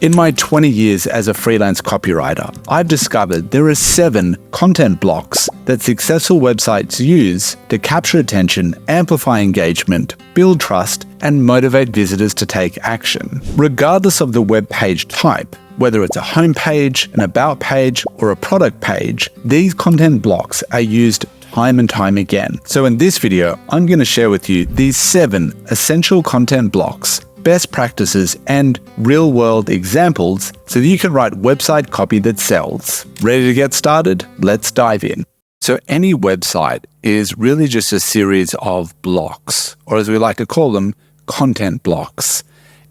In my 20 years as a freelance copywriter, I've discovered there are 7 content blocks that successful websites use to capture attention, amplify engagement, build trust, and motivate visitors to take action. Regardless of the web page type, whether it's a homepage, an about page, or a product page, these content blocks are used time and time again. So in this video, I'm going to share with you these 7 essential content blocks, best practices, and real-world examples so that you can write website copy that sells. Ready to get started? Let's dive in. So any website is really just a series of blocks, or as we like to call them, content blocks.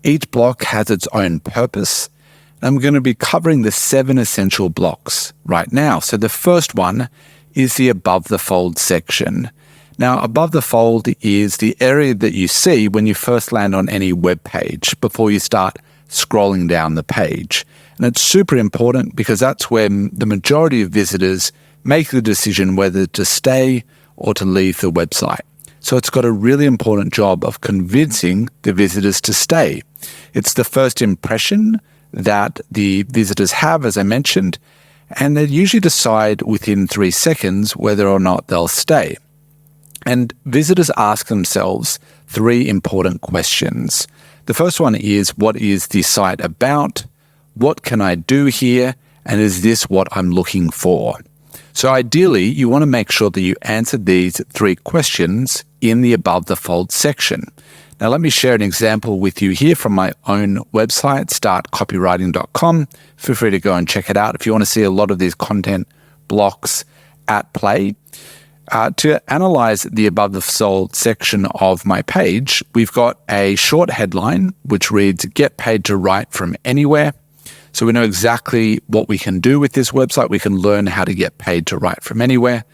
Each block has its own purpose. I'm going to be covering the 7 essential blocks right now. So the first one is the above the fold section. Now, above the fold is the area that you see when you first land on any web page before you start scrolling down the page. And it's super important because that's when the majority of visitors make the decision whether to stay or to leave the website. So it's got a really important job of convincing the visitors to stay. It's the first impression that the visitors have, as I mentioned, and they usually decide within 3 seconds whether or not they'll stay. And visitors ask themselves 3 important questions. The first one is, what is the site about? What can I do here? And is this what I'm looking for? So ideally, you want to make sure that you answer these 3 questions in the above the fold section. Now, let me share an example with you here from my own website, startcopywriting.com. Feel free to go and check it out if you want to see a lot of these content blocks at play. To analyze the above the fold section of my page, we've got a short headline which reads, "Get paid to write from anywhere." So we know exactly what we can do with this website. We can learn how to get paid to write from anywhere.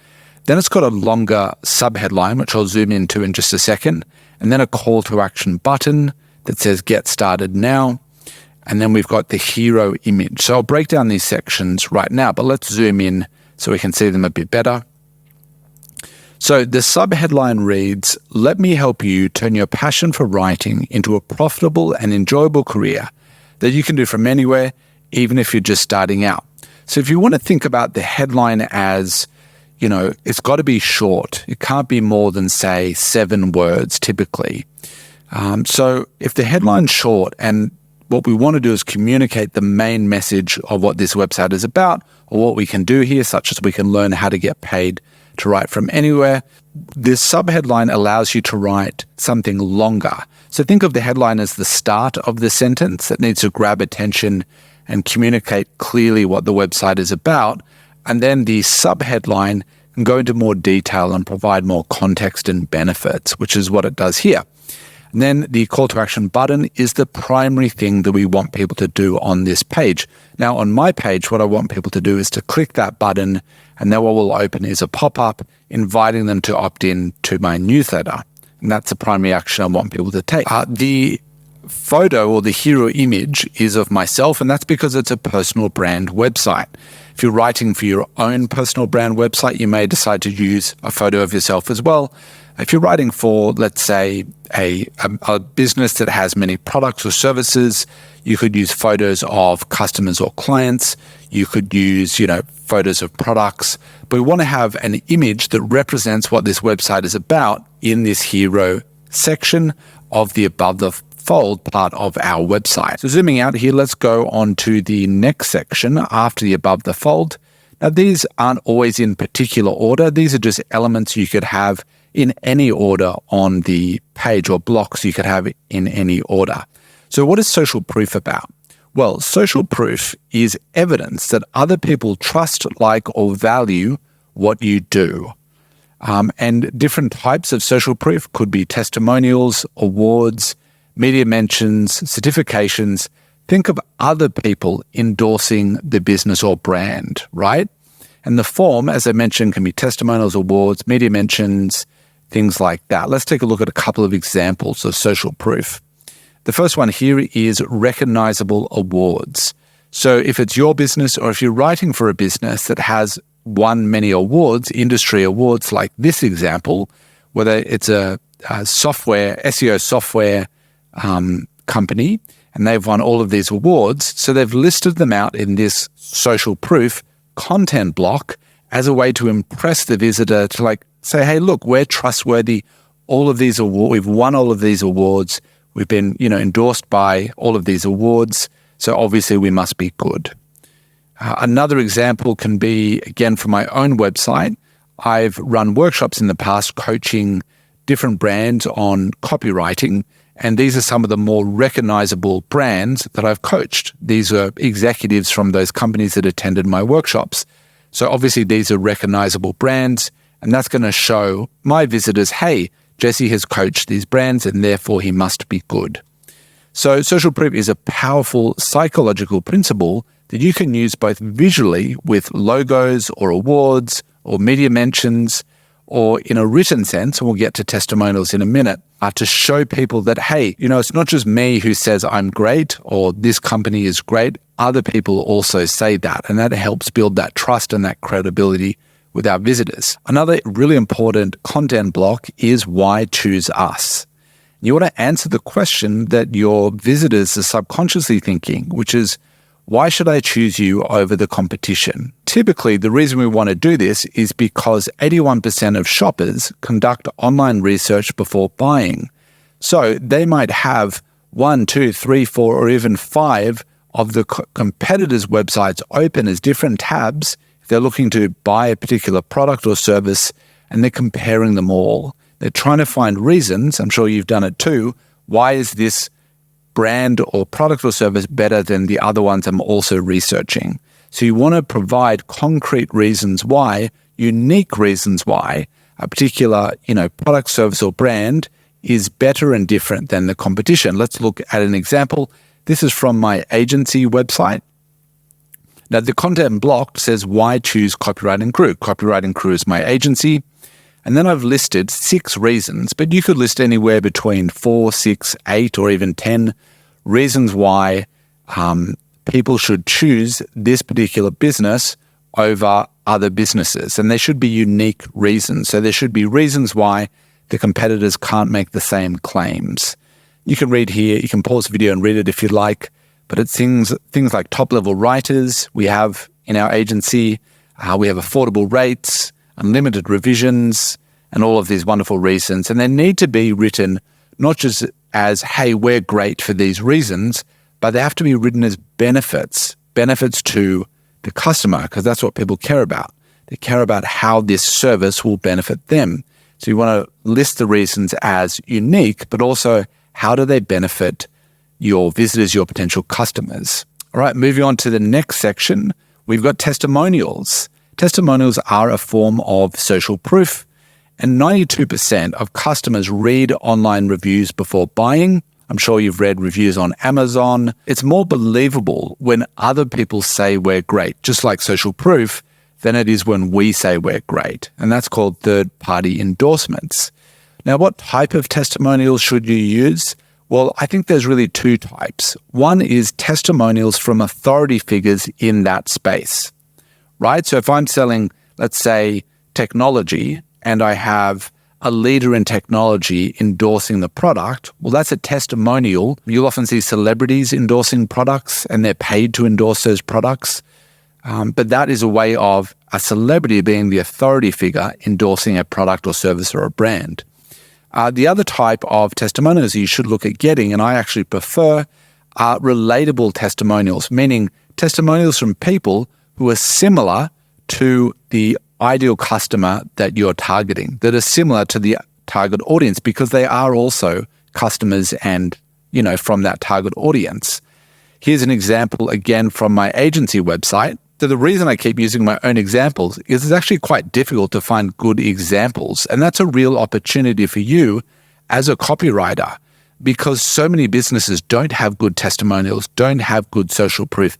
Then it's got a longer subheadline, which I'll zoom into in just a second, and then a call to action button that says "Get started now." And then we've got the hero image. So I'll break down these sections right now, but let's zoom in so we can see them a bit better. So the subheadline reads, "Let me help you turn your passion for writing into a profitable and enjoyable career that you can do from anywhere, even if you're just starting out." So if you want to think about the headline as, it's got to be short. It can't be more than, say, 7 words typically. So if the headline's short and what we want to do is communicate the main message of what this website is about or what we can do here, such as we can learn how to get paid to write from anywhere, this subheadline allows you to write something longer. So think of the headline as the start of the sentence that needs to grab attention and communicate clearly what the website is about. And then the subheadline can go into more detail and provide more context and benefits, which is what it does here. And then the call to action button is the primary thing that we want people to do on this page. Now, on my page, what I want people to do is to click that button, and then what will open is a pop-up inviting them to opt in to my newsletter. And that's the primary action I want people to take. The photo or the hero image is of myself, and that's because it's a personal brand website. If you're writing for your own personal brand website, you may decide to use a photo of yourself as well. If you're writing for, let's say, a business that has many products or services, you could use photos of customers or clients. You could use, photos of products. But we want to have an image that represents what this website is about in this hero section of the above the fold part of our website. So zooming out here, let's go on to the next section after the above the fold. Now, these aren't always in particular order. These are just elements you could have in any order on the page, or blocks you could have in any order. So what is social proof about? Well, social proof is evidence that other people trust, like, or value what you do. And different types of social proof could be testimonials, awards, media mentions, certifications. Think of other people endorsing the business or brand, right? And the form, as I mentioned, can be testimonials, awards, media mentions, things like that. Let's take a look at a couple of examples of social proof. The first one here is recognizable awards. So if it's your business, or if you're writing for a business that has won many awards, industry awards like this example, whether it's a software, SEO software company, and they've won all of these awards. So they've listed them out in this social proof content block as a way to impress the visitor to like say, hey, look, we're trustworthy. All of these awards, we've won all of these awards. We've been, endorsed by all of these awards. So obviously we must be good. Another example can be, again, from my own website. I've run workshops in the past coaching different brands on copywriting, and these are some of the more recognizable brands that I've coached. These are executives from those companies that attended my workshops. So obviously these are recognizable brands, and that's going to show my visitors, hey, Jesse has coached these brands and therefore he must be good. So social proof is a powerful psychological principle that you can use both visually with logos or awards or media mentions, or in a written sense, and we'll get to testimonials in a minute, to show people that, hey, it's not just me who says I'm great or this company is great. Other people also say that, and that helps build that trust and that credibility with our visitors. Another really important content block is why choose us. You want to answer the question that your visitors are subconsciously thinking, which is, why should I choose you over the competition? Typically, the reason we want to do this is because 81% of shoppers conduct online research before buying. So they might have 1, 2, 3, 4, or even 5 of the competitors' websites open as different tabs if they're looking to buy a particular product or service, and they're comparing them all. They're trying to find reasons, I'm sure you've done it too, why is this brand or product or service better than the other ones I'm also researching? So you want to provide concrete reasons why, unique reasons why a particular, product, service, or brand is better and different than the competition. Let's look at an example. This is from my agency website. Now, the content block says, why choose Copywriting Crew? Copywriting Crew is my agency. And then I've listed 6 reasons, but you could list anywhere between 4, 6, 8, or even 10 reasons why people should choose this particular business over other businesses. And they should be unique reasons. So there should be reasons why the competitors can't make the same claims. You can read here, you can pause the video and read it if you'd like, but it's things like top-level writers we have in our agency, we have affordable rates, unlimited revisions, and all of these wonderful reasons. And they need to be written not just as, hey, we're great for these reasons, but they have to be written as benefits to the customer, because that's what people care about. They care about how this service will benefit them. So you want to list the reasons as unique, but also how do they benefit your visitors, your potential customers. All right, moving on to the next section, we've got testimonials. Testimonials are a form of social proof, and 92% of customers read online reviews before buying. I'm sure you've read reviews on Amazon. It's more believable when other people say we're great, just like social proof, than it is when we say we're great. And that's called third-party endorsements. Now, what type of testimonials should you use? Well, I think there's really 2 types. One is testimonials from authority figures in that space, right? So if I'm selling, let's say, technology, and I have a leader in technology endorsing the product, well, that's a testimonial. You'll often see celebrities endorsing products, and they're paid to endorse those products. But that is a way of a celebrity being the authority figure endorsing a product or service or a brand. The other type of testimonials you should look at getting, and I actually prefer, are relatable testimonials, meaning testimonials from people who are similar to the ideal customer that you're targeting, that are similar to the target audience, because they are also customers and, from that target audience. Here's an example again from my agency website. So the reason I keep using my own examples is it's actually quite difficult to find good examples. And that's a real opportunity for you as a copywriter, because so many businesses don't have good testimonials, don't have good social proof.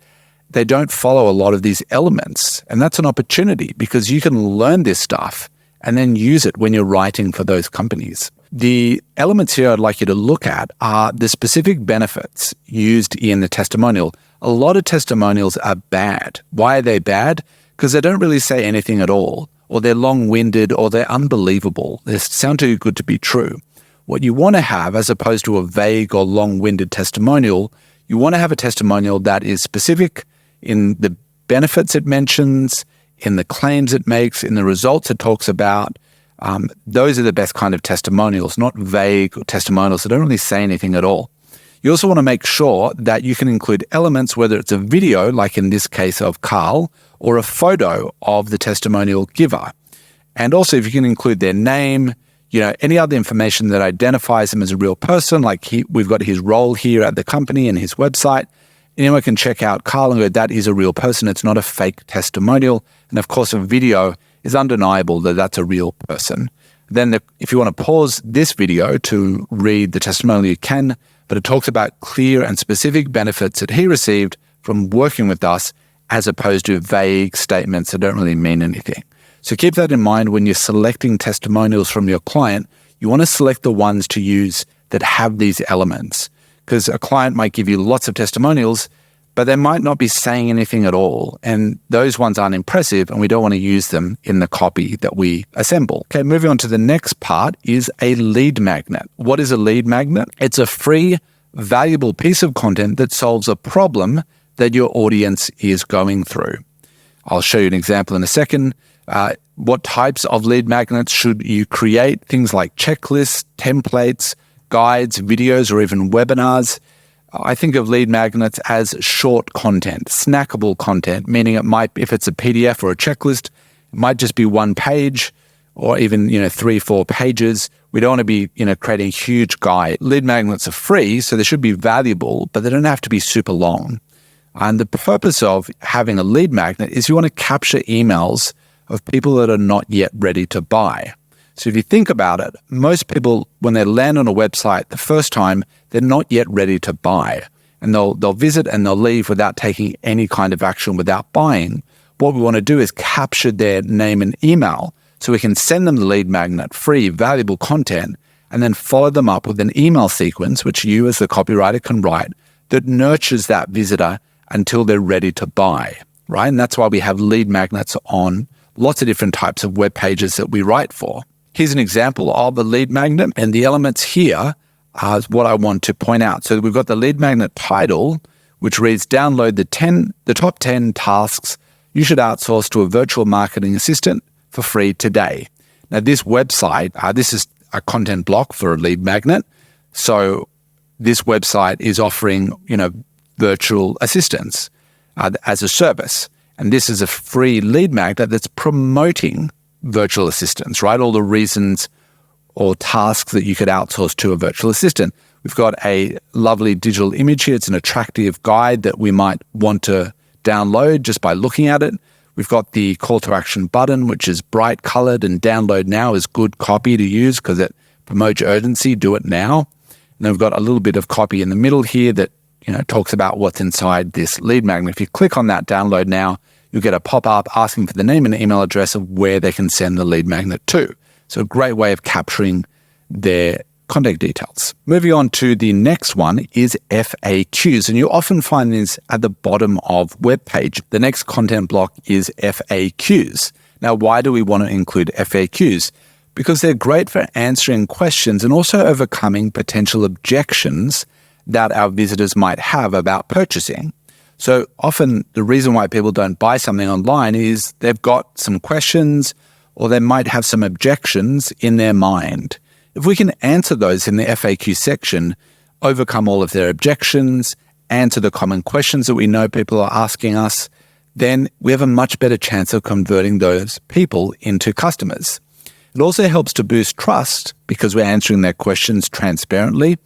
They don't follow a lot of these elements. And that's an opportunity because you can learn this stuff and then use it when you're writing for those companies. The elements here I'd like you to look at are the specific benefits used in the testimonial. A lot of testimonials are bad. Why are they bad? Because they don't really say anything at all, or they're long-winded, or they're unbelievable. They sound too good to be true. What you want to have, as opposed to a vague or long-winded testimonial, You want to have a testimonial that is specific in the benefits it mentions, in the claims it makes, in the results it talks about. Those are the best kind of testimonials, not vague testimonials that don't really say anything at all. You also want to make sure that you can include elements, whether it's a video, like in this case of Carl, or a photo of the testimonial giver. And also if you can include their name, any other information that identifies them as a real person, like we've got his role here at the company and his website. Anyone can check out Carl and go, that is a real person. It's not a fake testimonial. And of course, a video is undeniable that that's a real person. Then if you want to pause this video to read the testimonial, you can, but it talks about clear and specific benefits that he received from working with us, as opposed to vague statements that don't really mean anything. So keep that in mind when you're selecting testimonials from your client. You want to select the ones to use that have these elements, because a client might give you lots of testimonials, but they might not be saying anything at all. And those ones aren't impressive, and we don't want to use them in the copy that we assemble. Okay, moving on to the next part is a lead magnet. What is a lead magnet? It's a free, valuable piece of content that solves a problem that your audience is going through. I'll show you an example in a second. What types of lead magnets should you create? Things like checklists, templates, guides, videos, or even webinars. I think of lead magnets as short content, snackable content, meaning it might, if it's a PDF or a checklist, it might just be one page or even, 3-4 pages. We don't want to be, creating a huge guide. Lead magnets are free, so they should be valuable, but they don't have to be super long. And the purpose of having a lead magnet is you want to capture emails of people that are not yet ready to buy. So if you think about it, most people, when they land on a website the first time, they're not yet ready to buy. And they'll visit and they'll leave without taking any kind of action, without buying. What we want to do is capture their name and email so we can send them the lead magnet, free, valuable content, and then follow them up with an email sequence, which you as the copywriter can write, that nurtures that visitor until they're ready to buy, right? And that's why we have lead magnets on lots of different types of web pages that we write for. Here's an example of a lead magnet, and the elements here are what I want to point out. So we've got the lead magnet title, which reads, download the top 10 tasks you should outsource to a virtual marketing assistant for free today. Now this website, this is a content block for a lead magnet. So this website is offering, virtual assistants as a service. And this is a free lead magnet that's promoting virtual assistants, right? All the reasons or tasks that you could outsource to a virtual assistant. We've got a lovely digital image here. It's an attractive guide that we might want to download just by looking at it. We've got the call to action button, which is bright colored, and download now is good copy to use because it promotes urgency. Do it now. And then we've got a little bit of copy in the middle here that talks about what's inside this lead magnet. If you click on that download now, you'll get a pop-up asking for the name and email address of where they can send the lead magnet to. So a great way of capturing their contact details. Moving on to the next one is FAQs, and you often find these at the bottom of web page. The next content block is FAQs. Now, why do we want to include FAQs? Because they're great for answering questions and also overcoming potential objections that our visitors might have about purchasing. So often the reason why people don't buy something online is they've got some questions or they might have some objections in their mind. If we can answer those in the FAQ section, overcome all of their objections, answer the common questions that we know people are asking us, then we have a much better chance of converting those people into customers. It also helps to boost trust because we're answering their questions transparently,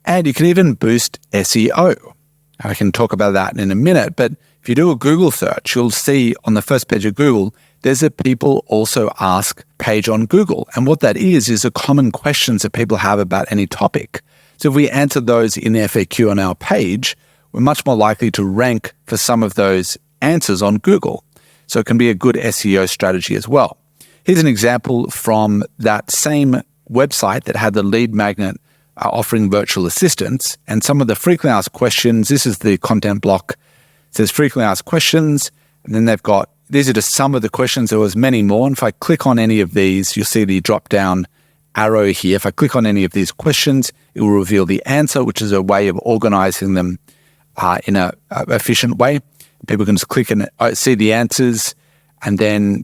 and you can even boost SEO. I can talk about that in a minute, but if you do a Google search, you'll see on the first page of Google, there's a people also ask page on Google. And what that is the common questions that people have about any topic. So if we answer those in the FAQ on our page, we're much more likely to rank for some of those answers on Google. So it can be a good SEO strategy as well. Here's an example from that same website that had the lead magnet offering virtual assistants, and some of the frequently asked questions. This is the content block. It says frequently asked questions, and then they've got, these are just some of the questions. There was many more. And if I click on any of these, you'll see the drop down arrow here. If I click on any of these questions, it will reveal the answer, which is a way of organizing them in a efficient way. People can just click and see the answers, and then,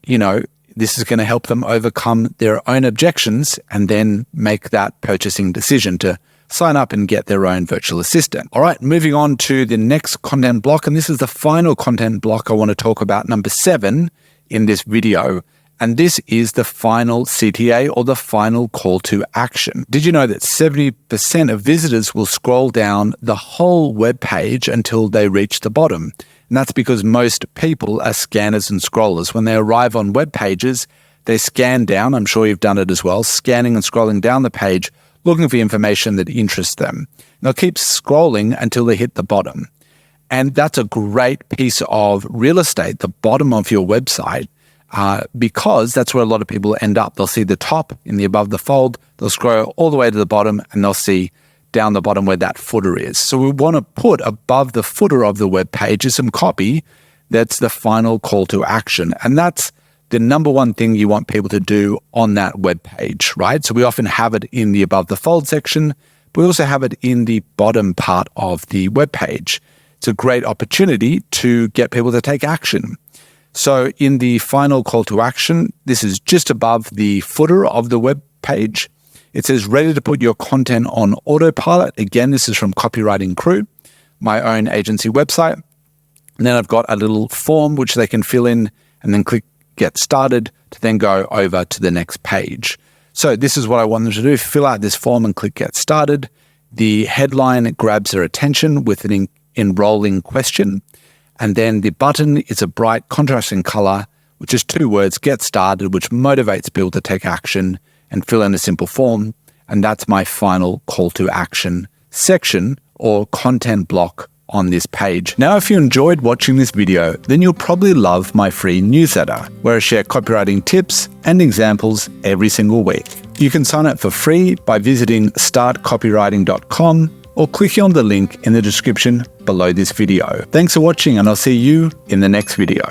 this is going to help them overcome their own objections and then make that purchasing decision to sign up and get their own virtual assistant. All right, moving on to the next content block, and this is the final content block I want to talk about, number 7 in this video. And this is the final CTA, or the final call to action. Did you know that 70% of visitors will scroll down the whole web page until they reach the bottom? And that's because most people are scanners and scrollers. When they arrive on web pages, they scan down. I'm sure you've done it as well, scanning and scrolling down the page, looking for information that interests them. They'll keep scrolling until they hit the bottom. And that's a great piece of real estate, the bottom of your website, because that's where a lot of people end up. They'll see the top in the above the fold, they'll scroll all the way to the bottom, and they'll see down the bottom where that footer is. So we want to put above the footer of the web page is some copy that's the final call to action. And that's the number one thing you want people to do on that web page, right? So we often have it in the above the fold section, but we also have it in the bottom part of the web page. It's a great opportunity to get people to take action. So in the final call to action, this is just above the footer of the web page. It says, ready to put your content on autopilot. Again, this is from Copywriting Crew, my own agency website. And then I've got a little form which they can fill in and then click get started to then go over to the next page. So this is what I want them to do. Fill out this form and click get started. The headline grabs their attention with an enrolling question. And then the button is a bright contrasting color, which is 2 words, get started, which motivates people to take action and fill in a simple form. And that's my final call to action section or content block on this page. Now, if you enjoyed watching this video, then you'll probably love my free newsletter, where I share copywriting tips and examples every single week. You can sign up for free by visiting startcopywriting.com or clicking on the link in the description below this video. Thanks for watching, and I'll see you in the next video.